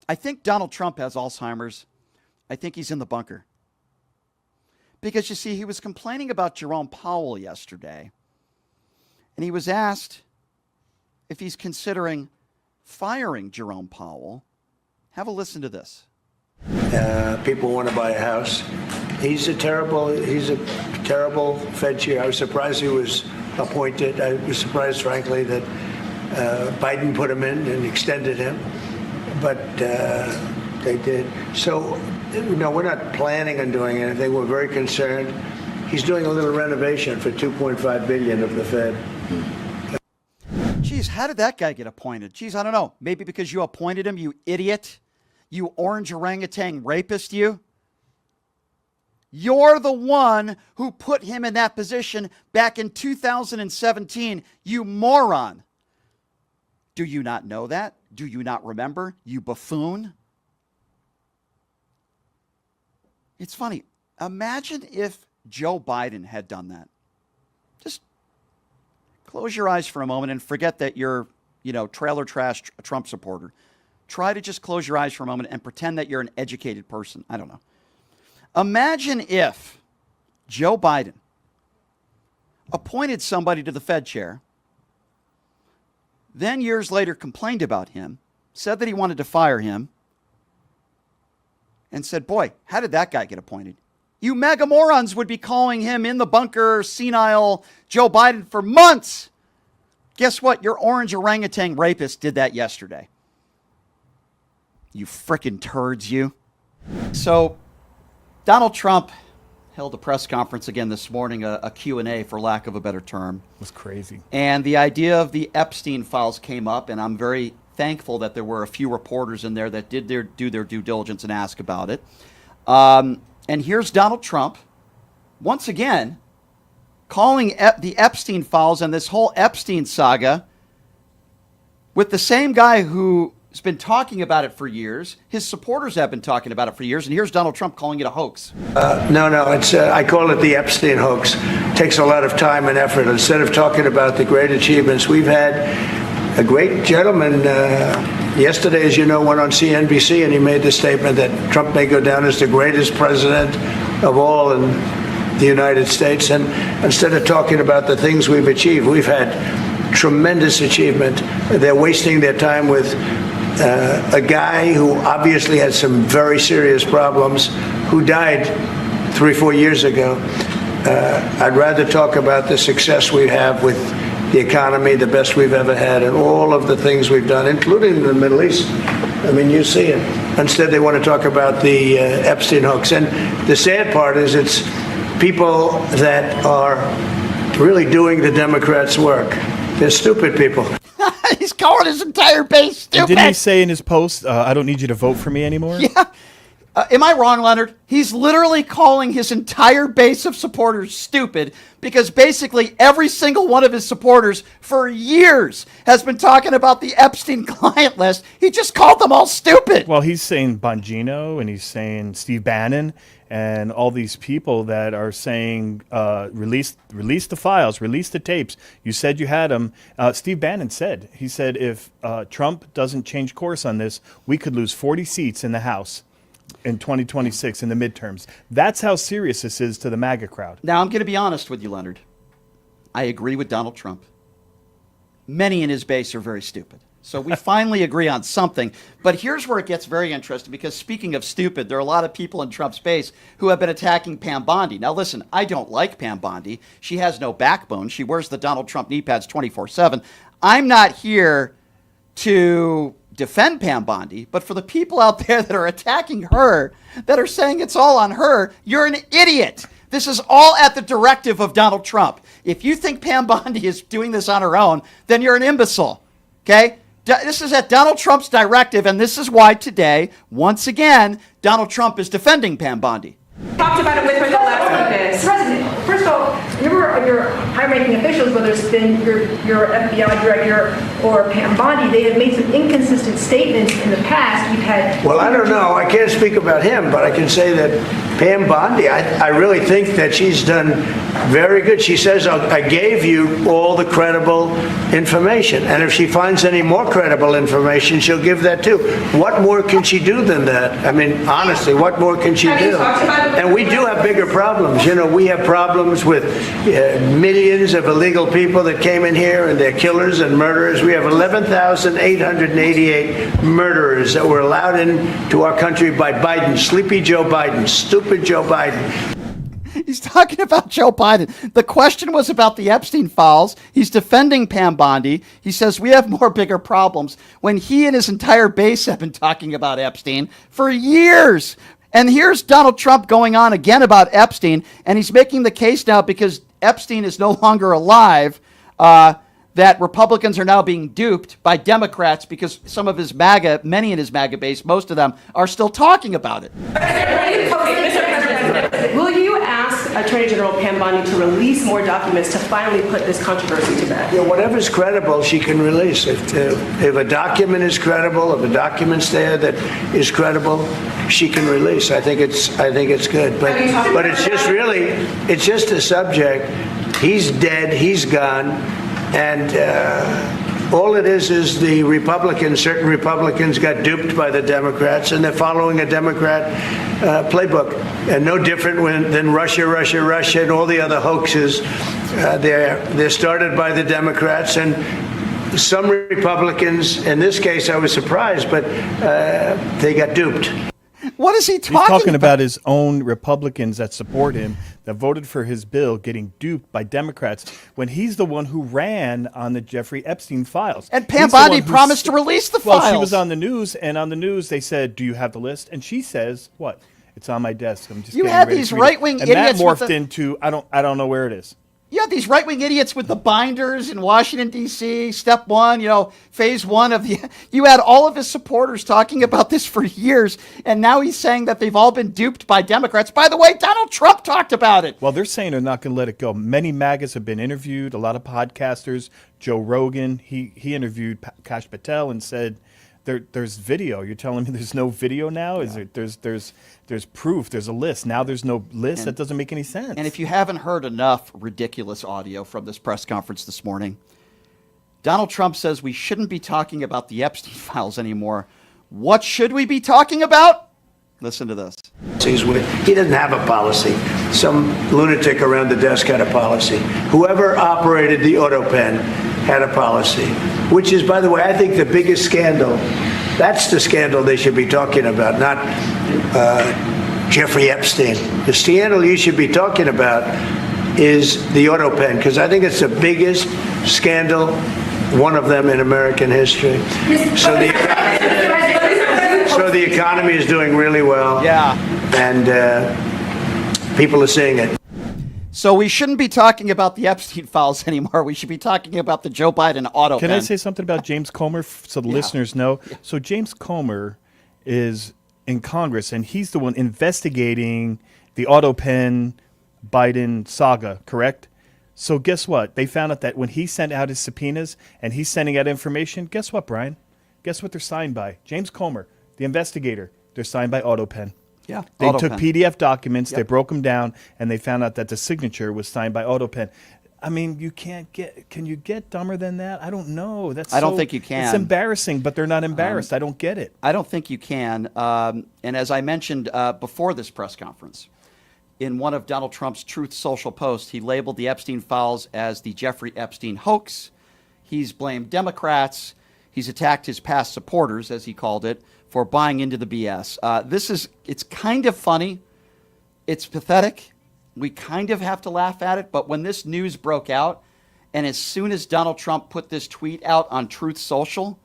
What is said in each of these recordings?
I think Donald Trump has Alzheimer's. I think he's in the bunker. Because, you see, he was complaining about Jerome Powell yesterday, and he was asked if he's considering firing Jerome Powell. Have a listen to this. People want to buy a house. He's a terrible Fed chair. I was surprised he was appointed. I was surprised, frankly, that Biden put him in and extended him, but they did. So, no, we're not planning on doing anything. We're very concerned. He's doing a little renovation for $2.5 billion of the Fed. Geez, how did that guy get appointed? Geez, I don't know. Maybe because you appointed him, you idiot. You orange orangutan rapist, you. You're the one who put him in that position back in 2017, you moron. Do you not know that? Do you not remember, you buffoon? It's funny. Imagine if Joe Biden had done that. Just close your eyes for a moment and forget that you're, trailer trash Trump supporter. Try to just close your eyes for a moment and pretend that you're an educated person. I don't know. Imagine if Joe Biden appointed somebody to the Fed chair, then years later complained about him, said that he wanted to fire him, and said, boy, how did that guy get appointed? You MAGA morons would be calling him in the bunker, senile Joe Biden for months. Guess what? Your orange orangutan rapist did that yesterday. You frickin' turds, you. So, Donald Trump held a press conference again this morning, a Q&A for lack of a better term. It was crazy. And the idea of the Epstein files came up, and I'm very thankful that there were a few reporters in there that did do their due diligence and ask about it. And here's Donald Trump, once again, calling the Epstein files and this whole Epstein saga with the same guy who has been talking about it for years. His supporters have been talking about it for years, and here's Donald Trump calling it a hoax. No, it's I call it the Epstein hoax. It takes a lot of time and effort. Instead of talking about the great achievements, we've had a great gentleman yesterday, as you know, went on CNBC, and he made the statement that Trump may go down as the greatest president of all in the United States. And instead of talking about the things we've achieved, we've had tremendous achievement. They're wasting their time with a guy who obviously had some very serious problems, who died 3-4 years ago. I'd rather talk about the success we have with the economy, the best we've ever had, and all of the things we've done, including the Middle East. I mean, you see it. Instead, they want to talk about the Epstein hoax. And the sad part is it's people that are really doing the Democrats' work. They're stupid people. He's calling his entire base stupid. And didn't he say in his post, I don't need you to vote for me anymore? Yeah. Am I wrong, Leonard? He's literally calling his entire base of supporters stupid because basically every single one of his supporters for years has been talking about the Epstein client list. He just called them all stupid. Well, he's saying Bongino and he's saying Steve Bannon and all these people that are saying release the files, release the tapes. You said you had them. Steve Bannon said, if Trump doesn't change course on this, we could lose 40 seats in the House in 2026 in the midterms. That's how serious this is to the MAGA crowd. Now, I'm going to be honest with you, Leonard. I agree with Donald Trump. Many in his base are very stupid. So we finally agree on something. But here's where it gets very interesting, because speaking of stupid, there are a lot of people in Trump's base who have been attacking Pam Bondi. Now, listen, I don't like Pam Bondi. She has no backbone. She wears the Donald Trump knee pads 24/7. I'm not here to defend Pam Bondi, but for the people out there that are attacking her, that are saying it's all on her, you're an idiot. This is all at the directive of Donald Trump. If you think Pam Bondi is doing this on her own, then you're an imbecile, okay? This is at Donald Trump's directive, and this is why today, once again, Donald Trump is defending Pam Bondi. Talked about it with her the last this. President, first of all, your high-ranking officials, whether it's been your FBI director or Pam Bondi, they have made some inconsistent statements in the past. We've had. Well, I don't know. I can't speak about him, but I can say that Pam Bondi, I really think that she's done very good. She says, I gave you all the credible information. And if she finds any more credible information, she'll give that too. What more can she do than that? I mean, honestly, what more can she do? And we do have bigger problems. You know, we have problems with millions of illegal people that came in here, and they're killers and murderers. We have 11,888 murderers that were allowed into our country by Biden, sleepy Joe Biden, stupid Joe Biden. He's talking about Joe Biden. The question was about the Epstein files. He's defending Pam Bondi. He says we have more bigger problems when he and his entire base have been talking about Epstein for years. And here's Donald Trump going on again about Epstein, and he's making the case now because Epstein is no longer alive, that Republicans are now being duped by Democrats because some of his MAGA, many in his MAGA base, most of them, are still talking about it. Will you ask Attorney General Pam Bondi to release more documents to finally put this controversy to bed? Yeah, whatever's credible, she can release. If a document is credible, if a document's there that is credible, she can release. I think it's good. But it's just it's a subject. He's dead. He's gone. And all it is the certain Republicans got duped by the Democrats, and they're following a Democrat playbook. And no different than Russia, and all the other hoaxes. They're started by the Democrats, and some Republicans, in this case I was surprised, but they got duped. What is he talking about? He's talking about his own Republicans that support him, that voted for his bill, getting duped by Democrats when he's the one who ran on the Jeffrey Epstein files. And Pam Bondi promised to release the files. Well, she was on the news, and on the news they said, do you have the list? And she says, what? It's on my desk. I'm just you getting had ready these to read it." right-wing and that idiots morphed into, I don't know where it is. You had these right-wing idiots with the binders in Washington, D.C., step one, phase one of the... You had all of his supporters talking about this for years, and now he's saying that they've all been duped by Democrats. By the way, Donald Trump talked about it. Well, they're saying they're not going to let it go. Many MAGAs have been interviewed, a lot of podcasters. Joe Rogan, he interviewed Kash Patel and said, there's video. You're telling me there's no video now? Yeah. There's proof. There's a list. Now there's no list. That doesn't make any sense. And if you haven't heard enough ridiculous audio from this press conference this morning, Donald Trump says we shouldn't be talking about the Epstein files anymore. What should we be talking about? Listen to this. He doesn't have a policy. Some lunatic around the desk had a policy. Whoever operated the autopen had a policy, which is, by the way, I think the biggest scandal. That's the scandal they should be talking about, not Jeffrey Epstein. The scandal you should be talking about is the autopen, because I think it's the biggest scandal, one of them in American history. So the economy is doing really well. Yeah. And people are seeing it. So we shouldn't be talking about the Epstein files anymore. We should be talking about the Joe Biden autopen. Can I say something about James Comer so the listeners know? Yeah. So James Comer is in Congress, and he's the one investigating the autopen Biden saga, correct? So guess what? They found out that when he sent out his subpoenas and he's sending out information, guess what, Brian? Guess what they're signed by? James Comer, the investigator. They're signed by autopen. Yeah, they autopen. took PDF documents, they broke them down, and they found out that the signature was signed by autopen. I mean, can you get dumber than that? I don't know. I don't think you can. It's embarrassing, but they're not embarrassed. I don't get it. I don't think you can. And as I mentioned before this press conference, in one of Donald Trump's Truth Social posts, he labeled the Epstein files as the Jeffrey Epstein hoax. He's blamed Democrats. He's attacked his past supporters, as he called it, for buying into the BS. It's kind of funny. It's pathetic. We kind of have to laugh at it. But when this news broke out, and as soon as Donald Trump put this tweet out on Truth Social,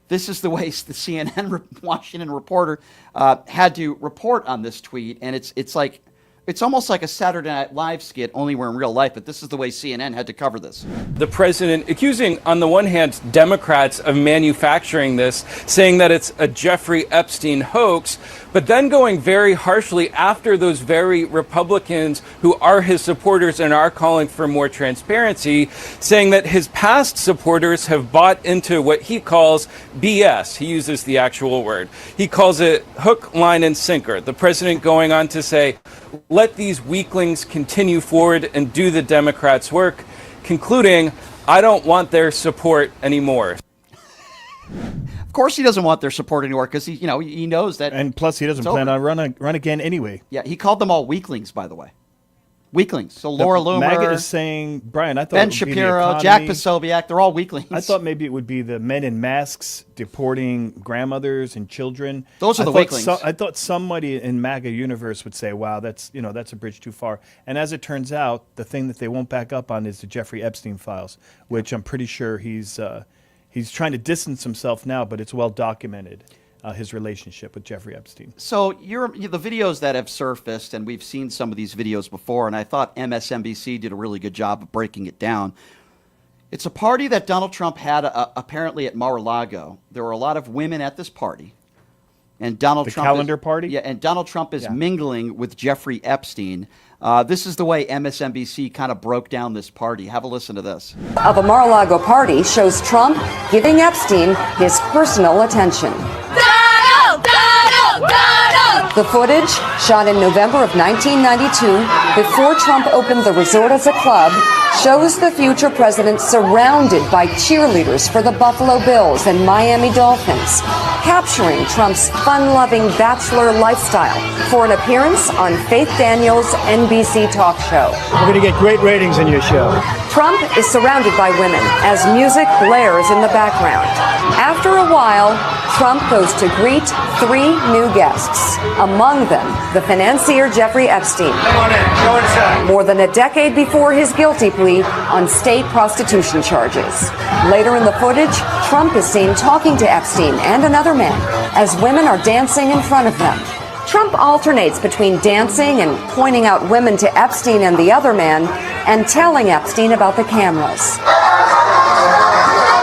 this is the way the CNN Washington reporter had to report on this tweet. And it's like It's almost like a Saturday Night Live skit, only we're in real life, but this is the way CNN had to cover this. The president accusing, on the one hand, Democrats of manufacturing this, saying that it's a Jeffrey Epstein hoax, but then going very harshly after those very Republicans who are his supporters and are calling for more transparency, saying that his past supporters have bought into what he calls BS. He uses the actual word. He calls it hook, line, and sinker. The president going on to say, let these weaklings continue forward and do the Democrats' work, concluding, I don't want their support anymore. Of course, he doesn't want their support anymore because he knows that. And plus, he doesn't plan on run again anyway. Yeah, he called them all weaklings, by the way. Weaklings. So Laura Loomer, MAGA is saying, Brian, I thought Ben it would be the Shapiro, economy. Jack Posobiec, they're all weaklings. I thought maybe it would be the men in masks deporting grandmothers and children. Those are the weaklings. I thought somebody in MAGA universe would say, "Wow, that's a bridge too far." And as it turns out, the thing that they won't back up on is the Jeffrey Epstein files, which I'm pretty sure he's trying to distance himself now, but it's well documented. His relationship with Jeffrey Epstein. So the videos that have surfaced, and we've seen some of these videos before, and I thought MSNBC did a really good job of breaking it down. It's a party that Donald Trump had apparently at Mar-a-Lago. There were a lot of women at this party, and Donald Trump calendar party. Yeah, and Donald Trump is mingling with Jeffrey Epstein. This is the way MSNBC kind of broke down this party. Have a listen to this. Of a Mar-a-Lago party shows Trump giving Epstein his personal attention. The footage, shot in November of 1992, before Trump opened the resort as a club, shows the future president surrounded by cheerleaders for the Buffalo Bills and Miami Dolphins, capturing Trump's fun-loving bachelor lifestyle for an appearance on Faith Daniels' NBC talk show. We're going to get great ratings in your show. Trump is surrounded by women as music blares in the background. After a while, Trump goes to greet 3 new guests, among them the financier Jeffrey Epstein. Come on in. Go inside. More than a decade before his guilty plea on state prostitution charges. Later in the footage, Trump is seen talking to Epstein and another man as women are dancing in front of them. Trump alternates between dancing and pointing out women to Epstein and the other man and telling Epstein about the cameras.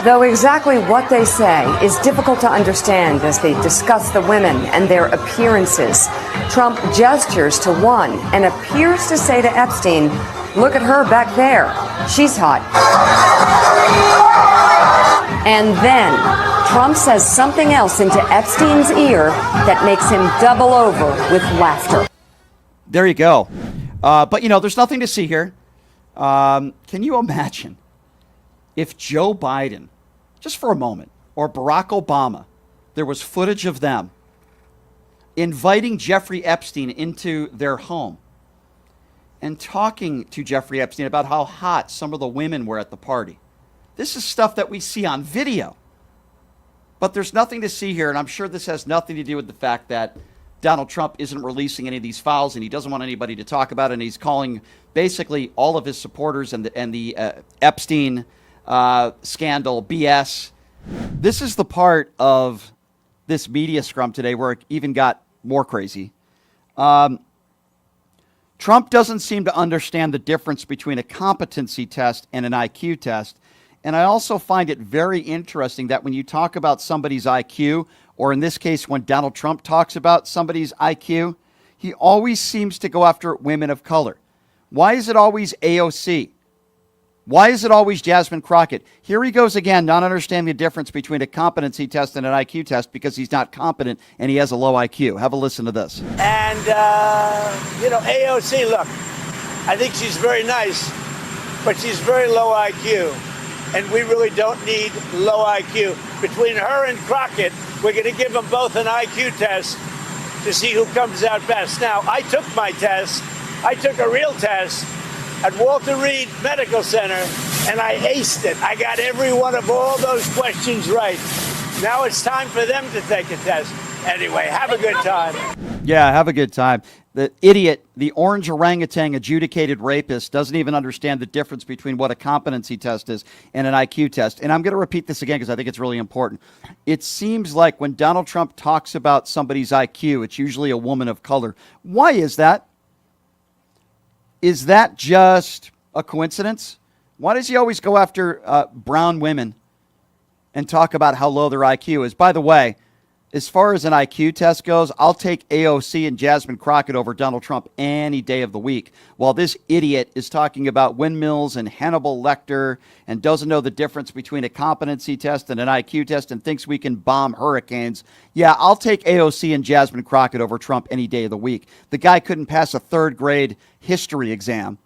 Though exactly what they say is difficult to understand as they discuss the women and their appearances, Trump gestures to one and appears to say to Epstein, "Look at her back there. She's hot." And then Trump says something else into Epstein's ear that makes him double over with laughter. There you go. But there's nothing to see here. Can you imagine if Joe Biden, just for a moment, or Barack Obama, there was footage of them inviting Jeffrey Epstein into their home and talking to Jeffrey Epstein about how hot some of the women were at the party? This is stuff that we see on video. But there's nothing to see here, and I'm sure this has nothing to do with the fact that Donald Trump isn't releasing any of these files, and he doesn't want anybody to talk about it, and he's calling basically all of his supporters and the Epstein scandal BS. This is the part of this media scrum today where it even got more crazy. Trump doesn't seem to understand the difference between a competency test and an IQ test. And I also find it very interesting that when you talk about somebody's IQ, or in this case, when Donald Trump talks about somebody's IQ, he always seems to go after women of color. Why is it always AOC? Why is it always Jasmine Crockett? Here he goes again, not understanding the difference between a competency test and an IQ test because he's not competent and he has a low IQ. Have a listen to this. And, AOC, look, I think she's very nice, but she's very low IQ. And we really don't need low IQ. Between her and Crockett, we're going to give them both an IQ test to see who comes out best. Now, I took my test. I took a real test at Walter Reed Medical Center, and I aced it. I got every one of all those questions right. Now it's time for them to take a test. Anyway, have a good time. Yeah, have a good time. The idiot, the orange orangutan adjudicated rapist, doesn't even understand the difference between what a competency test is and an IQ test. And I'm going to repeat this again because I think it's really important. It seems like when Donald Trump talks about somebody's IQ, it's usually a woman of color. Why is that? Is that just a coincidence? Why does he always go after brown women and talk about how low their IQ is? By the way, as far as an IQ test goes, I'll take AOC and Jasmine Crockett over Donald Trump any day of the week. While this idiot is talking about windmills and Hannibal Lecter and doesn't know the difference between a competency test and an IQ test and thinks we can bomb hurricanes, yeah, I'll take AOC and Jasmine Crockett over Trump any day of the week. The guy couldn't pass a third grade history exam.